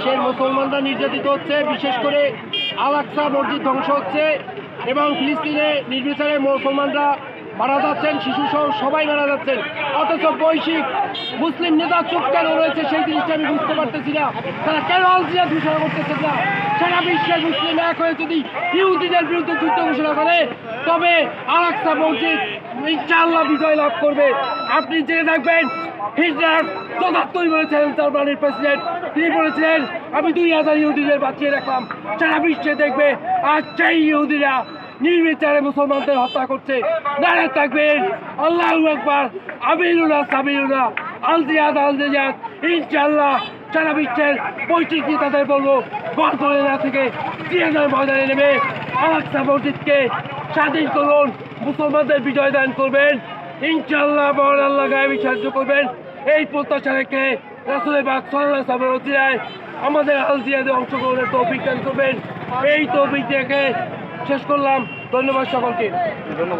দেশের মুসলমানরা নির্যাতিত হচ্ছে, বিশেষ করে আল আকসা মসজিদ ধ্বংস হচ্ছে এবং ফিলিস্তিনে নির্বিচারে মুসলমানরা মারা যাচ্ছেন, শিশুসহ সবাই মারা যাচ্ছেন। অথচ বৈশ্বিক মুসলিম নেতা চুপ কেন রয়েছে সেই জিনিসটা আমি বুঝতে পারতেছি না। তারা কেন আল জিহাদ ঘোষণা করতেছেন না? সারা বিশ্বের মুসলিম এক হয়ে যদি ইহুদিদের বিরুদ্ধে যুদ্ধ ঘোষণা করে তবে আল আকসা মসজিদ ইনশাআল্লাহ বিজয় লাভ করবে। আপনি জেনে থাকবেন হিটলার ৭৪ বলেছিলেন, জার্মানির প্রেসিডেন্ট, তিনি বলেছিলেন আমি ২০০০ ইহুদিদের বাঁচিয়ে রাখলাম। সারা বিশ্বে দেখবে আজ সেই ইহুদিরা নির্বিচারে মুসলমানদের হত্যা করছে। নারে থাকবেন আল্লাহু আকবার, আমিরুনা সামিরুনা, আল জিহাদ আল জিহাদ। ইনশাআল্লাহ সারা বিশ্বের পৈতৃক নেতাদের বলবো বরগুনা থেকে জিহাদের ময়দানে নেমে আল আকসা মসজিদকে স্বাধীন করুন, মুসলমানদের বিজয় দান করবেন। ইনশাআল্লাহ মহান আল্লাহ গায়েবী সাহায্য করবেন। এই প্রত্যাশা রেখে রাসূল পাক সাল্লাল্লাহু আলাইহি ওয়াসাল্লামের ওসিলায় আমাদের আল জিহাদে অংশগ্রহণের তৌফিক দান করবেন। এই তৌফিক দেখে শেষ করলাম। ধন্যবাদ সকলকে। ধন্যবাদ।